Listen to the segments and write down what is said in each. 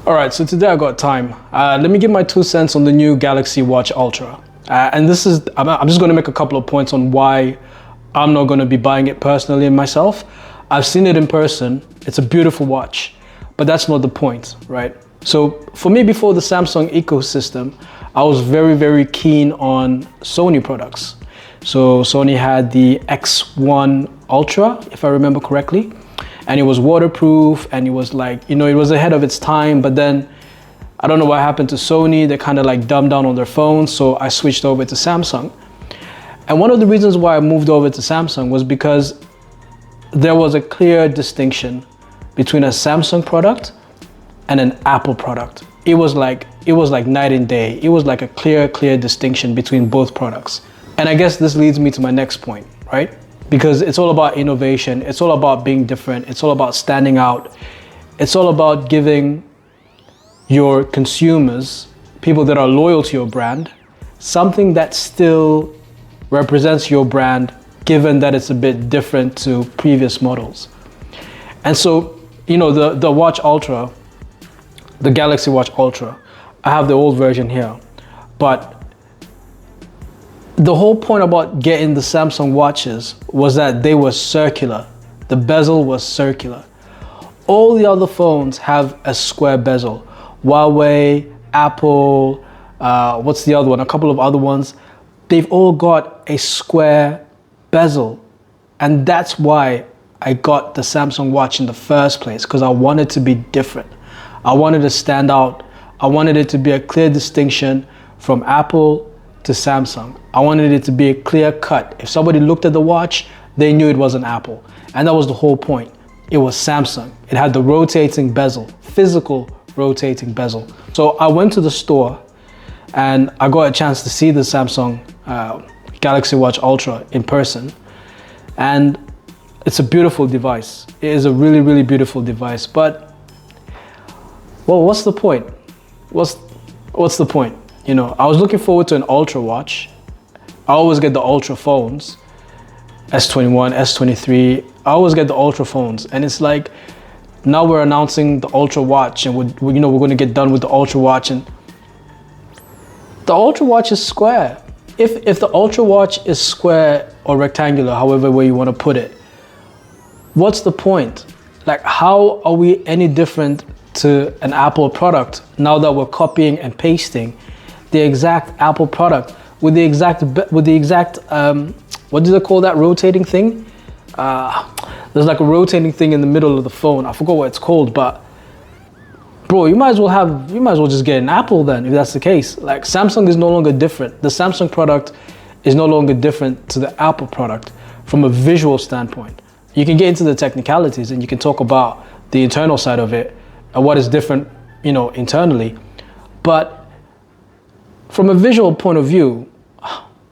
All right, so today I got time. Let me give my 2 cents on the new Galaxy Watch Ultra. And this is, I'm just going to make a couple of points on why I'm not going to be buying it personally myself. I've seen it in person. It's a beautiful watch, but that's not the point, right? So for me, before the Samsung ecosystem, I was very, very keen on Sony products. So Sony had the X1 Ultra, if I remember correctly, and it was waterproof, and it was like, it was ahead of its time. But then I don't know what happened to Sony. They kind of like dumbed down on their phones, so I switched over to Samsung. And one of the reasons why I moved over to Samsung was because there was a clear distinction between a Samsung product and an Apple product. It was like night and day. It was like a clear distinction between both products. And I guess this leads me to my next point, right? Because it's all about innovation. It's all about being different. It's all about standing out. It's all about giving your consumers, people that are loyal to your brand, something that still represents your brand, given that it's a bit different to previous models. And so, the Watch Ultra, the Galaxy Watch Ultra, I have the old version here, but the whole point about getting the Samsung watches was that they were circular. The bezel was circular. All the other phones have a square bezel. Huawei, Apple, what's the other one? A couple of other ones. They've all got a square bezel. And that's why I got the Samsung watch in the first place, because I wanted to be different. I wanted to stand out. I wanted it to be a clear distinction from Apple to Samsung. I wanted it to be a clear cut. If somebody looked at the watch, they knew it was an Apple. And that was the whole point. It was Samsung. It had the rotating bezel, physical rotating bezel. So I went to the store and I got a chance to see the Samsung Galaxy Watch Ultra in person. And it's a beautiful device. It is a really, really beautiful device. But, well, what's the point? What's the point? I was looking forward to an Ultra watch. I always get the Ultra phones, S21, S23. I always get the Ultra phones. And it's like, now we're announcing the Ultra watch, and we're going to get done with the Ultra watch. And the Ultra watch is square. If the Ultra watch is square or rectangular, however way you want to put it, what's the point? Like, how are we any different to an Apple product now that we're copying and pasting the exact Apple product with the exact what do they call that rotating thing? There's like a rotating thing in the middle of the phone. I forgot what it's called, but bro, you might as well just get an Apple then, if that's the case. Like, Samsung is no longer different. The Samsung product is no longer different to the Apple product from a visual standpoint. You can get into the technicalities and you can talk about the internal side of it and what is different, internally. But from a visual point of view,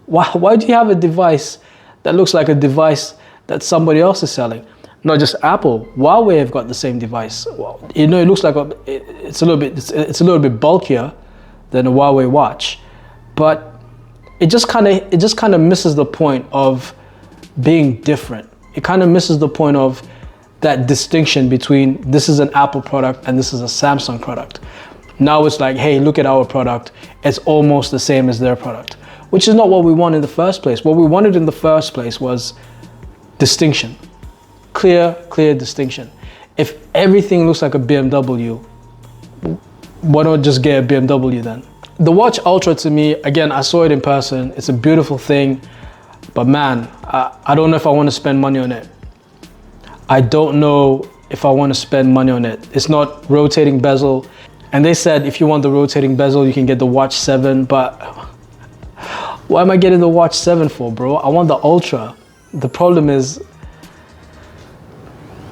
why do you have a device that looks like a device that somebody else is selling? Not just Apple. Huawei have got the same device. Well, it looks like it's a little bit bulkier than a Huawei watch, but it just kind of misses the point of being different. It kind of misses the point of that distinction between this is an Apple product and this is a Samsung product. Now it's like, hey, look at our product. It's almost the same as their product, which is not what we wanted in the first place. What we wanted in the first place was distinction. Clear distinction. If everything looks like a BMW, why not just get a BMW then? The Watch Ultra, to me, again, I saw it in person. It's a beautiful thing, but man, I don't know if I want to spend money on it. I don't know if I want to spend money on it. It's not rotating bezel. And they said if you want the rotating bezel, you can get the Watch 7, but why am I getting the Watch 7 for, bro? I want the Ultra. The problem is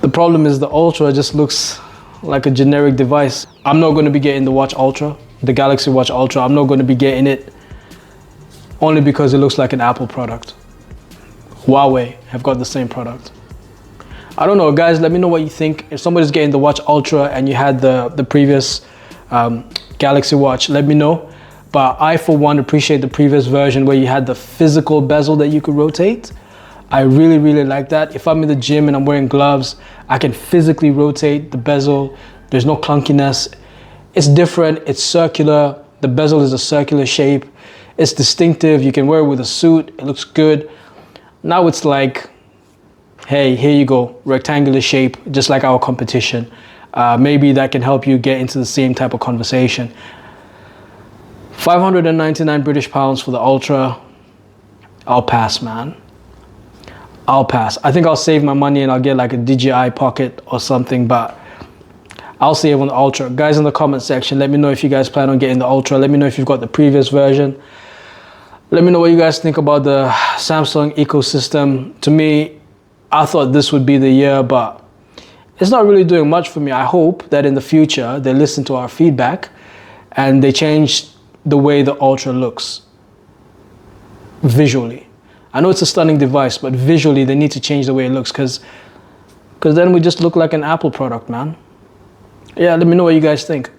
the Ultra just looks like a generic device. I'm not going to be getting the Watch Ultra, the Galaxy Watch Ultra. I'm not going to be getting it only because it looks like an Apple product. Huawei have got the same product. I don't know, guys, let me know what you think. If somebody's getting the Watch Ultra and you had the previous Galaxy Watch, let me know. But I, for one, appreciate the previous version where you had the physical bezel that you could rotate. I really, really like that. If I'm in the gym and I'm wearing gloves, I can physically rotate the bezel. There's no clunkiness. It's different, it's circular, the bezel is a circular shape, it's distinctive, you can wear it with a suit, it looks good. Now it's like, hey, here you go, rectangular shape, just like our competition. Maybe that can help you get into the same type of conversation. 599 British pounds for the Ultra. I'll pass, man. I'll pass. I think I'll save my money and I'll get like a DJI Pocket or something, but I'll save on the Ultra. Guys, in the comment section, let me know if you guys plan on getting the Ultra. Let me know if you've got the previous version. Let me know what you guys think about the Samsung ecosystem. To me, I thought this would be the year, but it's not really doing much for me. I hope that in the future, they listen to our feedback and they change the way the Ultra looks visually. I know it's a stunning device, but visually they need to change the way it looks, because then we just look like an Apple product, man. Yeah, let me know what you guys think.